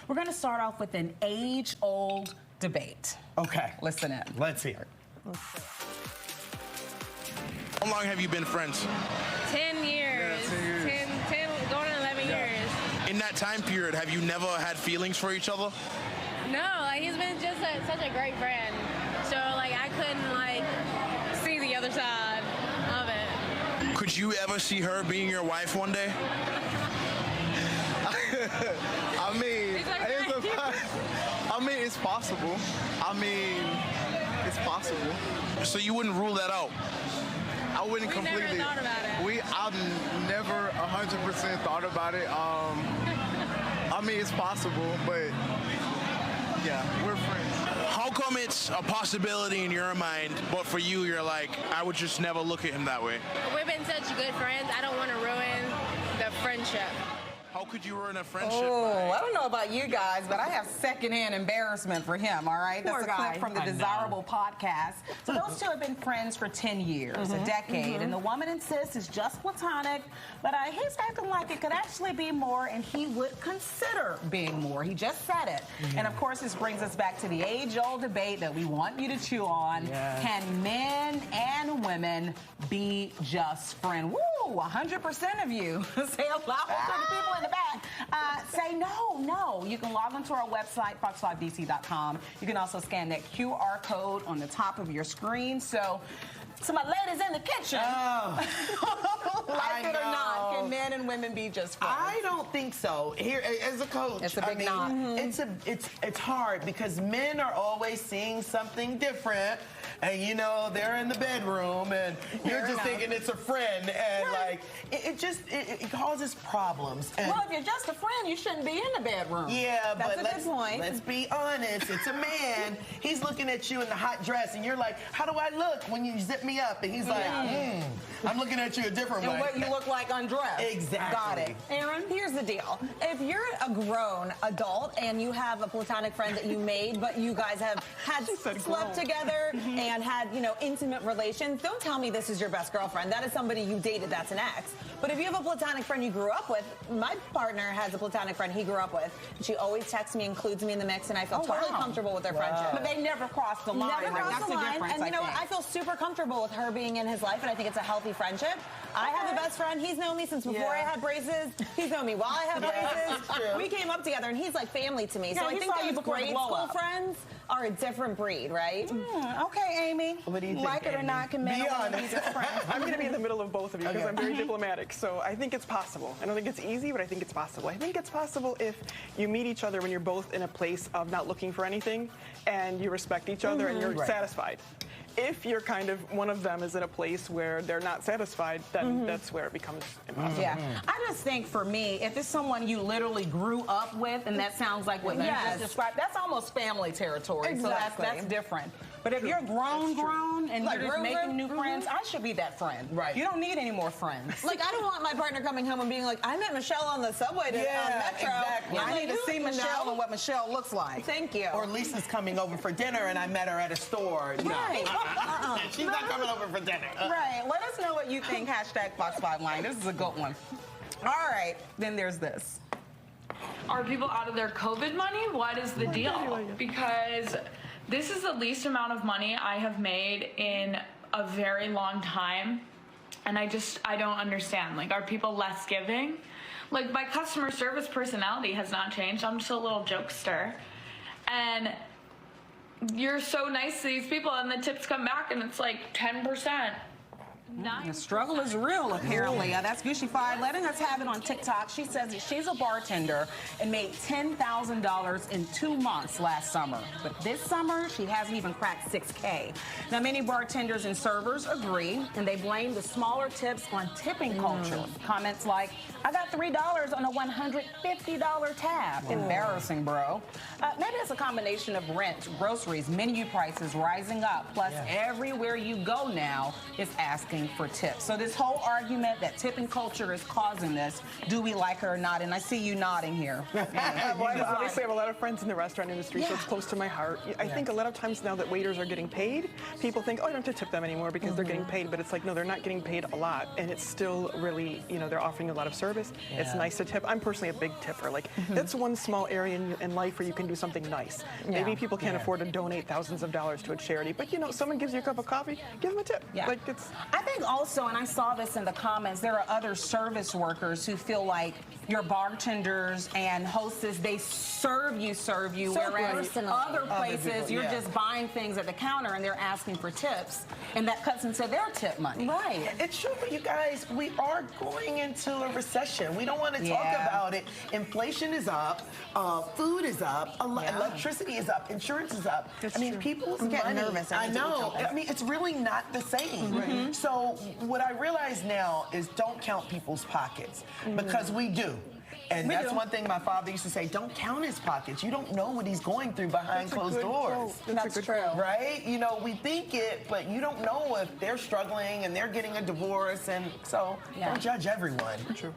We're going to start off with an age-old debate. Okay. Listen in. Let's hear it. How long have you been friends? 10 years. 10 going on 11 years. In that time period, have you never had feelings for each other? No, like he's been just such a great friend. So like I couldn't like see the other side of it. Could you ever see her being your wife one day? I mean, it's possible. It's possible. So you wouldn't rule that out? I wouldn't We completely. never thought about it. I've never 100% thought about it. I mean, it's possible, but yeah, we're friends. How come it's a possibility in your mind, but for you, you're like, I would just never look at him that way? We've been such good friends. I don't want to ruin the friendship. How could you ruin a friendship? Oh, I don't know about you guys, but I have secondhand embarrassment for him, all right? Poor That's a guy. clip from the Desirable podcast. So those two have been friends for 10 years, a decade, and the woman insists it's just platonic, but he's acting like it could actually be more, and he would consider being more. He just said it. And of course, this brings us back to the age-old debate that we want you to chew on. Can men and women be just friends? Woo, 100% of you say it loud for the people in the back. Say no. You can log onto our website, fox5dc.com. You can also scan that QR code on the top of your screen. So my ladies in the kitchen, like it or not, can men and women be just friends? I don't think so. Here, as a coach, It's a big knot. It's hard because men are always seeing something different, and you know they're in the bedroom, and you're just thinking it's a friend, and like it causes problems. And Well, if you're just a friend, you shouldn't be in the bedroom. yeah, That's but a good point. let's be honest. It's a man. He's looking at you in the hot dress, and you're like, "How do I look when you zip me up?" And he's like, "I'm looking at you a different And way." what you look like undressed. Exactly. Got it. Aaron? Here's the deal. If you're a grown adult and you have a platonic friend that you made, but you guys have had slept together and had, intimate relations, don't tell me this is your best girlfriend. That is somebody you dated. That's an ex. But if you have a platonic friend you grew up with, my partner has a platonic friend he grew up with. She always texts me, includes me in the mix, and I feel totally comfortable with their friendship. But they never crossed the line. Never Right? crossed That's the the line, difference, and you know what? think. I feel super comfortable with her being in his life, and I think it's a healthy friendship. I have a best friend. He's known me since before I had braces. He's known me while I had braces. We came up together, and he's like family to me. So I think those grade school friends are a different breed, right? Okay, Amy. What do you think, Like it or Amy? not, can men Be and women be honest. just friends? I'm going to be in the middle of both of you because I'm very diplomatic. So I think it's possible. I don't think it's easy, but I think it's possible. I think it's possible if you meet each other when you're both in a place of not looking for anything and you respect each other and you're satisfied. If you're kind of one of them is in a place where they're not satisfied, then that's where it becomes impossible. Yeah. I just think for me, if it's someone you literally grew up with, and that sounds like what you just described, that's almost family territory. Exactly. So that's different. But if you're grown, and Like you're just real making new friends, I should be that friend. Right. You don't need any more friends. Like, I don't want my partner coming home and being like, I met Michelle on the subway to Metro. exactly. I need to Who see is Michelle and what Michelle looks like. Thank you. Or Lisa's coming over for dinner, and I met her at a store. No. Right. She's not coming over for dinner. Right. Let us know what you think. Hashtag Fox5 Line. This is a good one. All right. Then there's this. Are people out of their COVID money? What is the deal? Because this is the least amount of money I have made in a very long time. And I don't understand. Like, are people less giving? Like, my customer service personality has not changed. I'm just a little jokester. And you're so nice to these people, and the tips come back, and it's like 10%. The struggle is real, apparently. That's Gucci Fi letting us have it on TikTok. She says that she's a bartender and made $10,000 in 2 months last summer. But this summer, she hasn't even cracked $6K. Now, many bartenders and servers agree, and they blame the smaller tips on tipping culture. Comments like, I got $3 on a $150 tab. Embarrassing, bro. Maybe it's a combination of rent, groceries, menu prices rising up, plus everywhere you go now is asking asking for tips. So this whole argument that tipping culture is causing this, do we like it or not? And I see you nodding here. Well, obviously I have a lot of friends in the restaurant industry, so it's close to my heart. I think a lot of times now that waiters are getting paid, people think, oh, I don't have to tip them anymore because they're getting paid, but it's like, no, they're not getting paid a lot, and it's still really, you know, they're offering a lot of service. It's nice to tip. I'm personally a big tipper. Like, that's one small area in life where you can do something nice. Maybe people can't afford to donate thousands of dollars to a charity, but, you know, someone gives you a cup of coffee, give them a tip. Like, it's... I think also, and I saw this in the comments, there are other service workers who feel like your bartenders and hostess, they serve you, whereas other places, you're just buying things at the counter and they're asking for tips, and that cuts into their tip money. Right. It's true, but you guys, we are going into a recession. We don't want to talk about it. Inflation is up, food is up, electricity is up, insurance is up. I mean, people's money. Getting nervous. I know. I mean, it's really not the same. So what I realize now is don't count people's pockets, because we do. And that's one thing my father used to say, don't count his pockets. You don't know what he's going through behind closed doors. That's true. Right? You know, we think it, but you don't know if they're struggling and they're getting a divorce. And so don't judge everyone. True.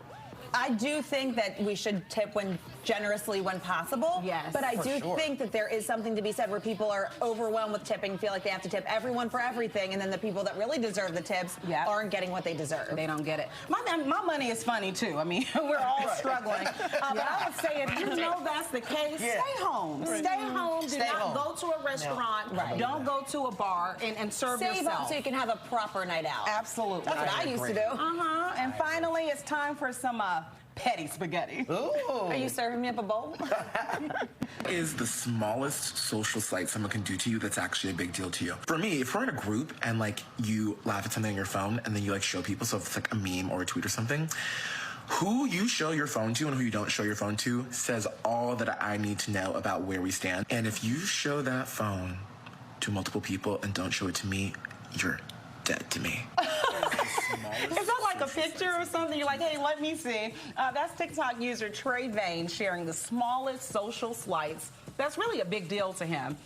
I do think that we should tip generously when possible. Yes, but I do think that there is something to be said where people are overwhelmed with tipping, feel like they have to tip everyone for everything, and then the people that really deserve the tips aren't getting what they deserve. They don't get it. My money is funny too. I mean, we're all struggling. But I would say if you know that's the case, stay home. Stay home. Do not go to a restaurant. Don't go to a bar and serve yourself. Save up so you can have a proper night out. Absolutely. That's what I used to do. And finally, it's time for some petty spaghetti. Ooh. Are you serving me up a bowl? Is the smallest social slight someone can do to you that's actually a big deal to you. For me, if we're in a group and like you laugh at something on your phone and then you like show people, so if it's like a meme or a tweet or something, who you show your phone to and who you don't show your phone to says all that I need to know about where we stand. And if you show that phone to multiple people and don't show it to me, you're dead to me. Is that like a picture or something? You're like, hey, let me see. That's TikTok user Trey Vane sharing the smallest social slights. That's really a big deal to him.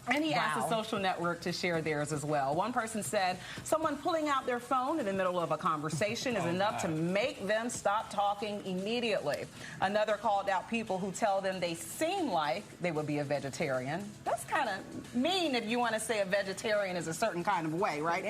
And he asked the social network to share theirs as well. One person said someone pulling out their phone in the middle of a conversation is enough to make them stop talking immediately. Another called out people who tell them they seem like they would be a vegetarian. That's kind of mean if you want to say a vegetarian is a certain kind of way, right?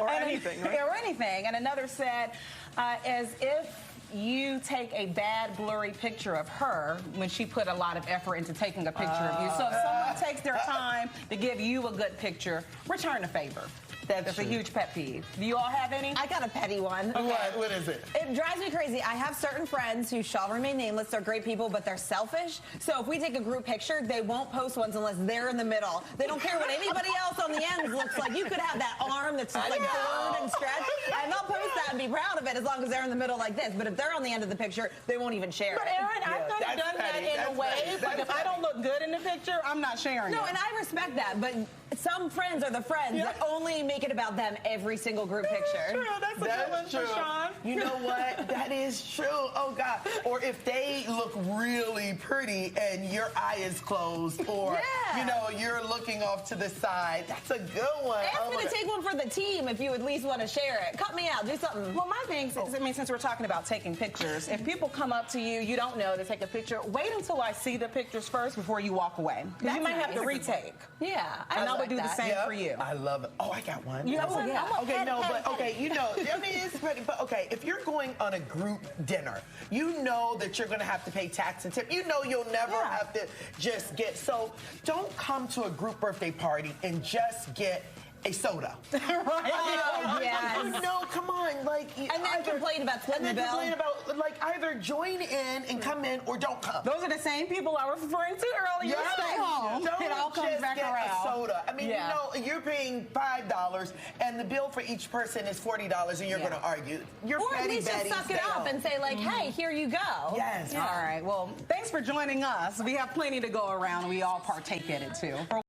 Or anything, right? Or anything. And another said, as if you take a bad blurry picture of her when she put a lot of effort into taking a picture of you. So if someone takes their time to give you a good picture, return a favor. That's a huge pet peeve. Do you all have any? I got a petty one. What is it? It drives me crazy. I have certain friends who shall remain nameless. They're great people, but they're selfish. So if we take a group picture, they won't post ones unless they're in the middle. They don't care what anybody else on the end looks like. You could have that arm that's just like blurred and stretched, and they'll post that and be proud of it as long as they're in the middle like this. But if they're on the end of the picture, they won't even share But it. Aaron, I've kind of done that in a way. Like if I don't look good in the picture, I'm not sharing it. No, and I respect that, but some friends are the friends that only make it about them every single group picture. True. That's a good one for Sean. You know what? That is true. Oh, God. Or if they look really pretty and your eye is closed, or, you know, you're looking off to the side. That's a good one. Ask me to take one for the team if you at least want to share it. Cut me out. Do something. Well, my thing is, I mean, since we're talking about taking pictures, if people come up to you, you don't know to take a picture, wait until I see the pictures first before you walk away. Because you might have to retake. Yeah. And I would do the same for you. I love it. Oh, I got one. You have one? Yeah. Okay, no, but okay, you know, I mean, it's pretty, but okay, if you're going on a group dinner, you know that you're going to have to pay tax and tip. You know you'll never have to just get, so don't come to a group birthday party and just get a soda. Yes. No, come on, like. And then complain about splitting the bill. Complain about, like, either join in and come in or don't come. Those are the same people I was referring to earlier. Stay home. Don't it all comes just back get around. a soda. I mean, you know, you're paying $5 and the bill for each person is $40 and you're going to argue. You're or at least just suck it up and say, like, hey, here you go. Yes. All right. Well, thanks for joining us. We have plenty to go around. We all partake in it, too.